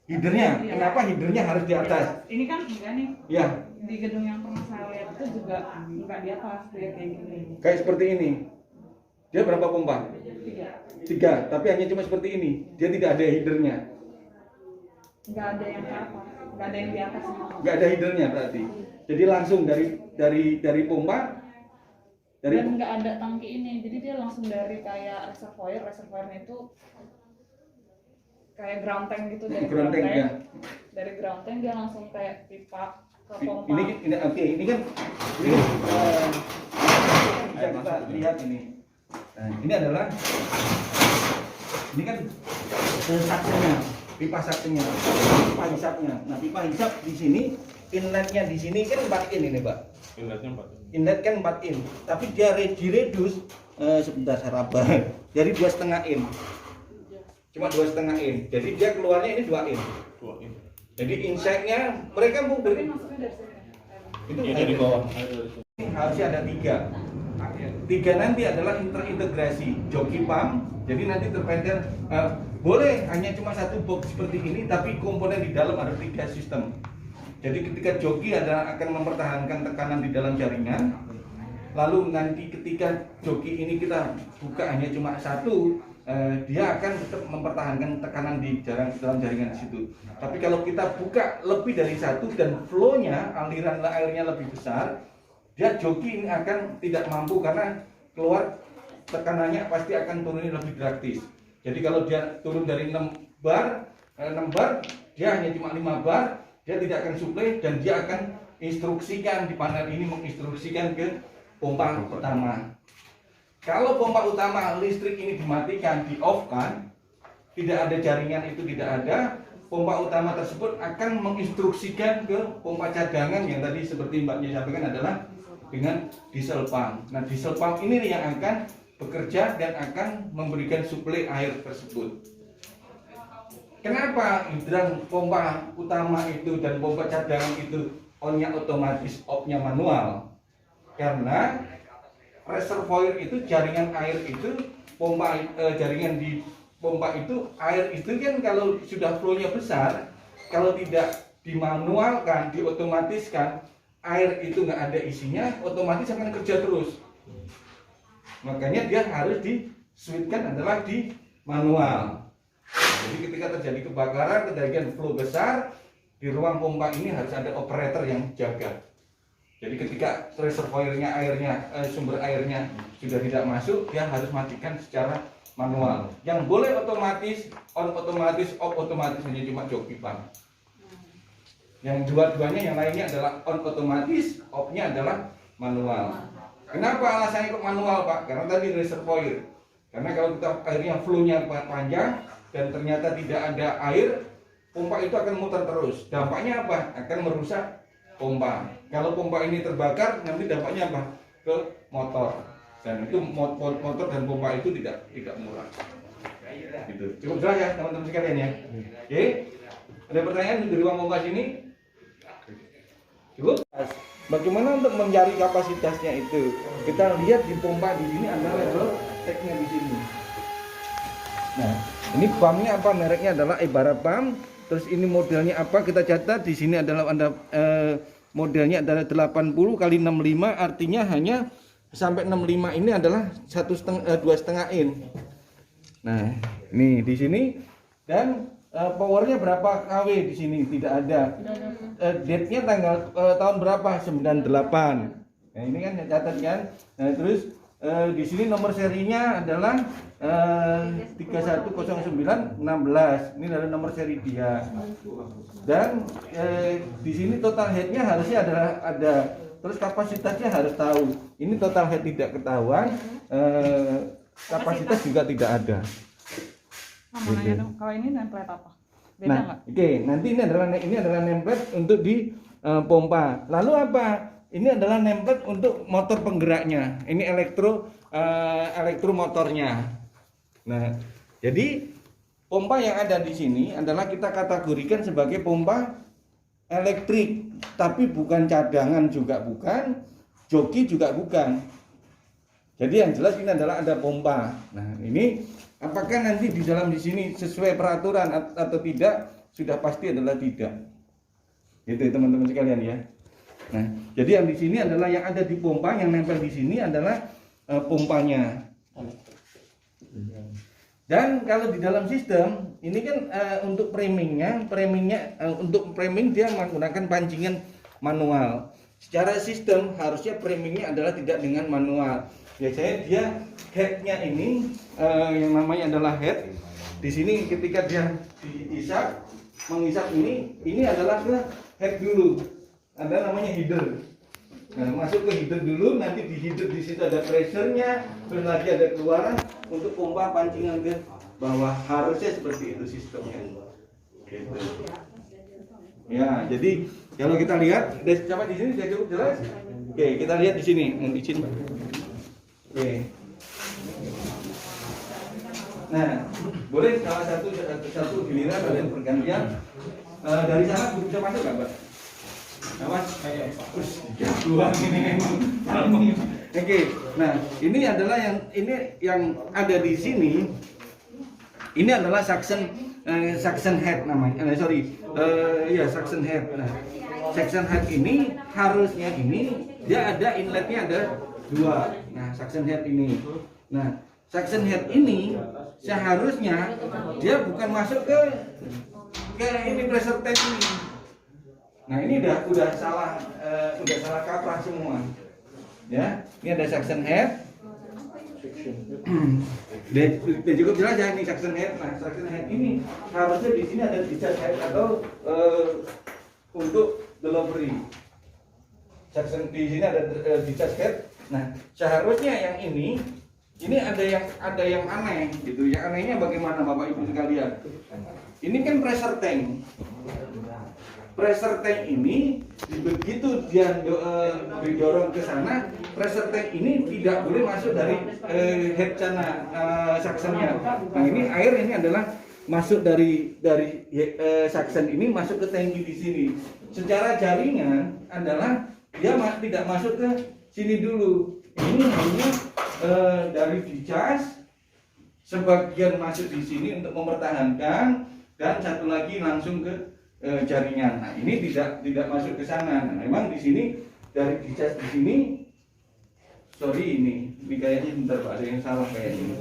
Headernya, kenapa headernya harus di atas? Ini kan enggak nih. Ya. Di gedung yang pernah saya lihat itu juga enggak di atas, dia kayak gini. Kayak seperti ini. Dia berapa pompa? 3. 3, tapi hanya cuma seperti ini. Dia tidak ada headernya. Enggak ada yang ke atas, enggak ada yang di atas. Nggak ada headernya berarti. Jadi langsung dari pompa dan nggak ada tangki ini, jadi dia langsung dari kayak reservoirnya itu kayak ground tank gitu, dari ground tank ya. Dari ground tank dia langsung kayak pipa ke pompa. Ini oke, ini kan bisa kita lihat ini. Nah, ini adalah kan saksinya, pipa saksinya, pipa hisapnya. Nah, pipa hisap di sini, inletnya di sini kan 4 in ini, Pak. Inletnya 4 in. Inlet kan 4 in, tapi dia diredus sebentar harapan dari 2,5 in. Cuma 2,5 in. Jadi dia keluarnya ini 2 in. 2 in. Jadi inside-nya mereka mungkin Maksudnya dari sini. itu Dari bawah. harusnya ada 3. 3 nanti adalah terintegrasi joki pump. Jadi nanti terpenter boleh hanya cuma 1 box seperti ini, tapi komponen di dalam ada 3 sistem. Jadi ketika joki akan mempertahankan tekanan di dalam jaringan, lalu nanti ketika joki ini kita buka hanya cuma 1, dia akan tetap mempertahankan tekanan di dalam jaringan di situ. Tapi kalau kita buka lebih dari 1 dan flow-nya, aliran airnya lebih besar, dia joki ini akan tidak mampu karena keluar tekanannya pasti akan turunnya lebih drastis. Jadi kalau dia turun dari 6 bar, dia hanya cuma 5 bar, dia tidak akan suplai dan dia akan instruksikan di panel ini, menginstruksikan ke pompa utama. Kalau pompa utama listrik ini dimatikan, di off kan, tidak ada jaringan itu tidak ada, pompa utama tersebut akan menginstruksikan ke pompa cadangan yang tadi seperti Mbaknya sampaikan adalah dengan diesel pump. Nah, diesel pump ini yang akan bekerja dan akan memberikan suplai air tersebut. Kenapa hidran pompa utama itu dan pompa cadangan itu on-nya otomatis, off-nya manual? Karena reservoir itu jaringan air itu jaringan di pompa itu air itu kan kalau sudah flow-nya besar, kalau tidak dimanualkan, diotomatiskan, air itu nggak ada isinya, otomatis akan kerja terus. Makanya dia harus di-switchkan adalah di manual. Jadi ketika terjadi kebakaran, terjadi flow besar, di ruang pompa ini harus ada operator yang jaga. Jadi ketika reservoirnya sumber airnya sudah tidak masuk, dia harus matikan secara manual. Yang boleh otomatis, on otomatis, off otomatis hanya cuma joki pump. Yang dua-duanya yang lainnya adalah on otomatis, off-nya adalah manual. Kenapa alasannya kok manual, Pak? Karena tadi reservoir. Karena kalau kita airnya flow-nya panjang dan ternyata tidak ada air, pompa itu akan muter terus. Dampaknya apa? Akan merusak pompa. Kalau pompa ini terbakar, nanti dampaknya apa? Ke motor. Dan itu motor dan pompa itu tidak murah. Gitu. Cukup jelas ya teman-teman sekalian ya. Oke. Ada pertanyaan dari ruang pompa sini? Cukup? Bagaimana untuk mencari kapasitasnya itu? Kita lihat di pompa di sini ada level tag-nya di sini. Nah, ini pumpnya apa? Mereknya adalah Ebara Pump. Terus ini modelnya apa? Kita catat di sini adalah modelnya adalah 80 kali 65, artinya hanya sampai 65 ini adalah 2,5 in. Nah, ini di sini dan powernya berapa kW di sini tidak ada. Date-nya tanggal tahun berapa? 98. Nah, ini kan catat kan. Nah, terus di sini nomor serinya adalah 310916. Ini adalah nomor seri dia. Dan di sini total headnya harusnya ada. Terus kapasitasnya harus tahu. Ini total head tidak ketahuan. Kapasitas juga tidak ada. Namanya dong, kalau ini template apa? Beda Nah, nggak? oke. Nanti ini adalah template untuk di pompa. Lalu apa? Ini adalah template untuk motor penggeraknya. Ini elektromotornya. Nah, jadi pompa yang ada di sini adalah kita kategorikan sebagai pompa elektrik, tapi bukan cadangan juga bukan, joki juga bukan. Jadi yang jelas ini adalah ada pompa. Nah, ini Apakah nanti di dalam di sini sesuai peraturan atau tidak? Sudah pasti adalah tidak. Itu teman-teman sekalian ya. Nah, jadi yang di sini adalah yang ada di pompa, yang nempel di sini adalah pompanya. Dan kalau di dalam sistem ini kan untuk framingnya untuk framing dia menggunakan pancingan manual. Secara sistem harusnya framingnya adalah tidak dengan manual. Biasanya dia headnya ini yang namanya adalah head. Di sini ketika dia diisap, mengisap ini adalah ke head dulu. Ada namanya header. Nah, masuk ke header dulu, nanti di header di situ ada pressure-nya, terus lagi ada keluaran untuk pompa pancingan ke bawah. Harusnya seperti itu sistemnya. Gitu. Ya, jadi kalau kita lihat, coba di sini sudah cukup jelas. Oke, kita lihat di sini, mohon izin. Oke. Nah, boleh salah satu giliran kalian bergantian. Dari sana bisa masuk nggak, Mbak? Mas, jagoan ini memang. Oke, nah ini adalah yang ada di sini. Ini adalah suction head namanya. Suction head. Nah, suction head ini harusnya dia ada inletnya ada 2. Nah, suction head ini. Nah, suction head ini seharusnya dia bukan masuk ke ini pressure tank ini. Nah, ini udah salah kaprah semua. Ya, ini ada suction head. Dan cukup jelas ya ini suction head. Nah, suction head ini harusnya di sini ada discharge head atau untuk delivery. Suction di sini ada discharge head. Nah, seharusnya yang ini ada yang aneh gitu. Yang anehnya bagaimana Bapak Ibu sekalian? Ini kan pressure tank. Pressure tank ini begitu dia didorong ke sana, pressure tank ini tidak boleh masuk dari head sana suctionnya. Nah, ini air ini adalah masuk dari suction ini masuk ke tangki di sini. Secara jaringan adalah dia tidak masuk ke sini dulu. Ini hanya dari dicas sebagian masuk di sini untuk mempertahankan dan satu lagi langsung ke jaringan. Nah, ini tidak masuk ke sana. Nah, memang di sini dari dicas di sini. Sorry ini kayaknya bentar Pak, ada yang salah kayaknya.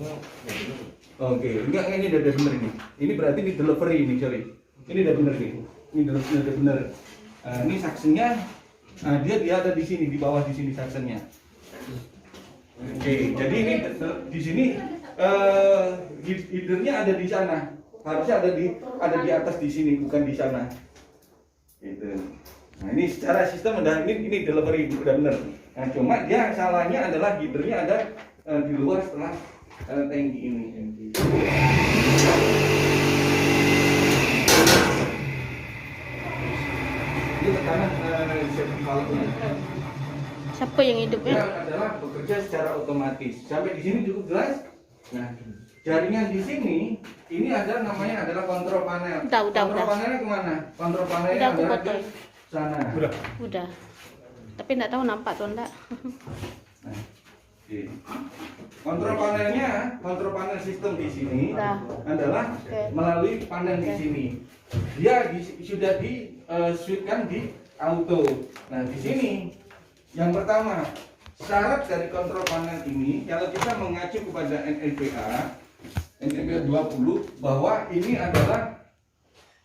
Oke, enggak ini udah benar ini. Ini berarti ini delivery ini, sorry. Ini udah benar nih. Ini udah benar. Ini suctionnya dia ada di sini, di bawah di sini suctionnya. Oke, jadi ini di sini headernya ada di sana. Harusnya ada di atas di sini, bukan di sana. Gitu. Nah, ini secara sistem udah ini delivery udah benar. Nah, cuma dia salahnya adalah headernya ada di luar setelah tangki ini. Ini tekanan safety valve-nya. Siapa yang hidupnya? Dia adalah bekerja secara otomatis. Sampai di sini cukup jelas. Nah, jaringan di sini ini ada namanya adalah kontrol panel. Kontrol panelnya kemana? Kontrol panelnya adalah ke sana. Udah. Tapi enggak tahu nampak atau enggak. Nah, kontrol panel sistem di sini adalah melalui panel di sini. Dia sudah switchkan di auto. Nah, di sini yang pertama syarat dari kontrol panel ini kalau kita mengacu kepada NFPA 20 bahwa ini adalah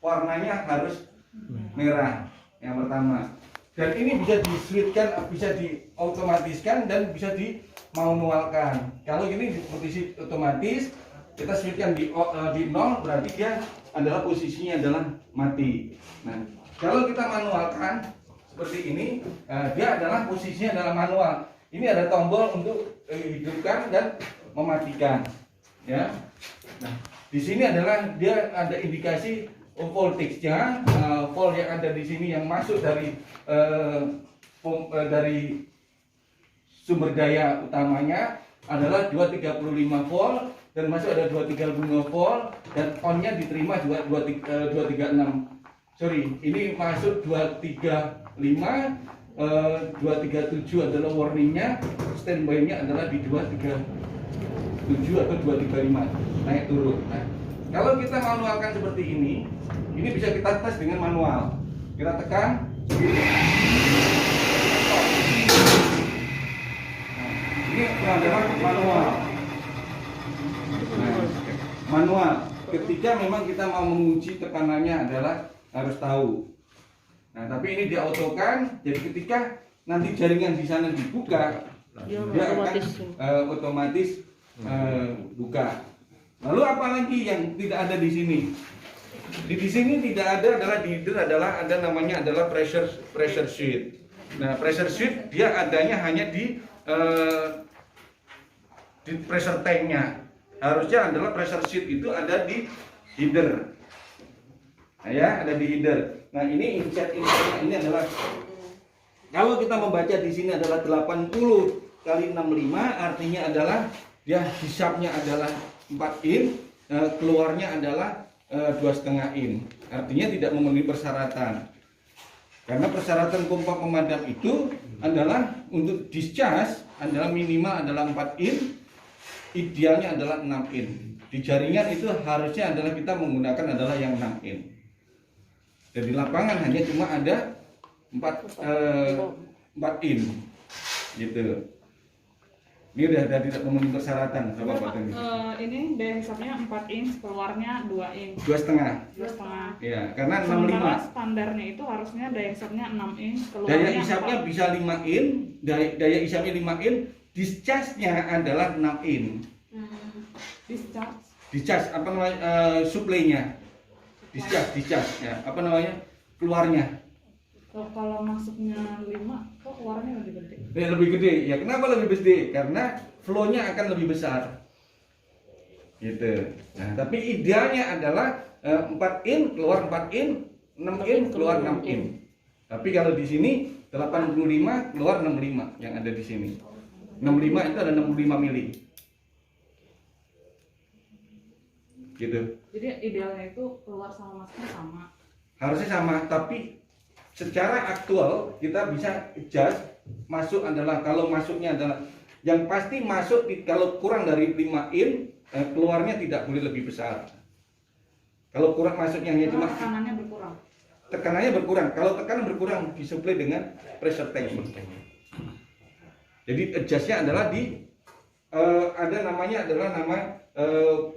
warnanya harus merah yang pertama, dan ini bisa di-switchkan, bisa diotomatiskan dan bisa dimanualkan. Kalau ini di posisi otomatis kita switchkan di 0 berarti dia adalah posisinya adalah mati. Nah, kalau kita manualkan seperti ini dia adalah posisinya adalah manual. Ini ada tombol untuk hidupkan dan mematikan, ya. Nah, di sini adalah dia ada indikasi voltage-nya, volt yang ada di sini yang masuk dari sumber daya utamanya adalah 235 volt dan masuk ada 235 volt dan on-nya diterima juga 236. Sorry, ini masuk 235. 237 adalah warningnya, standby-nya adalah di 237 atau 235. naik turun. Nah, kalau kita manualkan seperti ini bisa kita tes dengan manual. Kita tekan. Nah, ini adalah manual. Nah, manual. Ketika memang kita mau menguji tekanannya adalah harus tahu. Nah, tapi ini diautokan. Jadi ketika nanti jaringan di sana dibuka, dia akan otomatis buka. Lalu apalagi yang tidak ada di sini? Di sini tidak ada adalah di header ada namanya adalah pressure switch. Nah, pressure switch dia adanya hanya di pressure tanknya. Harusnya adalah pressure switch itu ada di header. Nah, ya, ada di header. Nah, ini inset ini adalah kalau kita membaca di sini adalah 80 kali 65, artinya adalah dia hisapnya adalah 4 in, keluarnya adalah 2,5 in. Artinya tidak memenuhi persyaratan. Karena persyaratan pompa pemadam itu adalah untuk discharge adalah minimal adalah 4 in, idealnya adalah 6 in. Di jaringan itu harusnya adalah kita menggunakan adalah yang 6 in. Jadi lapangan hanya cuma ada 4 in gitu. Ini udah tidak memenuhi persyaratan sama Pak Tenggi. Ini daya hisapnya 4 inch, keluarnya 2 inch. 2,5. 2,5. Ya, karena Sementara 65. standarnya itu harusnya daya hisapnya 6 inch, Daya keluarnya hisapnya 4. bisa 5 in, daya hisapnya 5 in, discharge-nya adalah 6 in. Discharge. Discharge apa namanya? Supply-nya. Discharge ya. Apa namanya? Keluarnya. Kalau masuknya 5, kok keluarnya lebih gede? Lebih gede. Ya, kenapa lebih gede? Karena flow-nya akan lebih besar. Gitu. Nah, tapi idealnya adalah 4 in keluar 4 in, 6 in keluar 6 in. Tapi kalau di sini 85 keluar 65 yang ada di sini. 65 itu ada 65 mili. Gitu. Jadi idealnya itu keluar sama masuknya sama. Harusnya sama, tapi secara aktual kita bisa adjust. Masuk adalah kalau masuknya adalah yang pasti masuk kalau kurang dari 5 in, keluarnya tidak boleh lebih besar. Kalau kurang masuknya hanya cuma tekanannya berkurang. Tekanannya berkurang. Kalau tekanan berkurang disuplai dengan pressure tank. Jadi adjustnya adalah di ada namanya adalah nama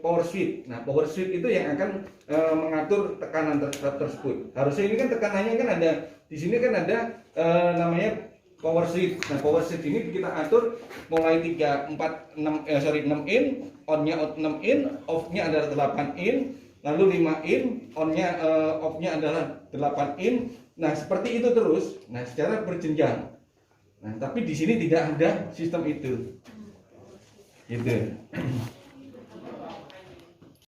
power switch. Nah, power switch itu yang akan mengatur tekanan tersebut. Harusnya ini kan tekanannya kan ada di sini kan ada namanya power switch. Nah, power switch ini kita atur mulai 6 in, on-nya 6 in, off-nya adalah 8 in, lalu 5 in, on-nya off-nya adalah 8 in. Nah, seperti itu terus. Nah, secara berjenjang. Nah, tapi di sini tidak ada sistem itu. Gitu.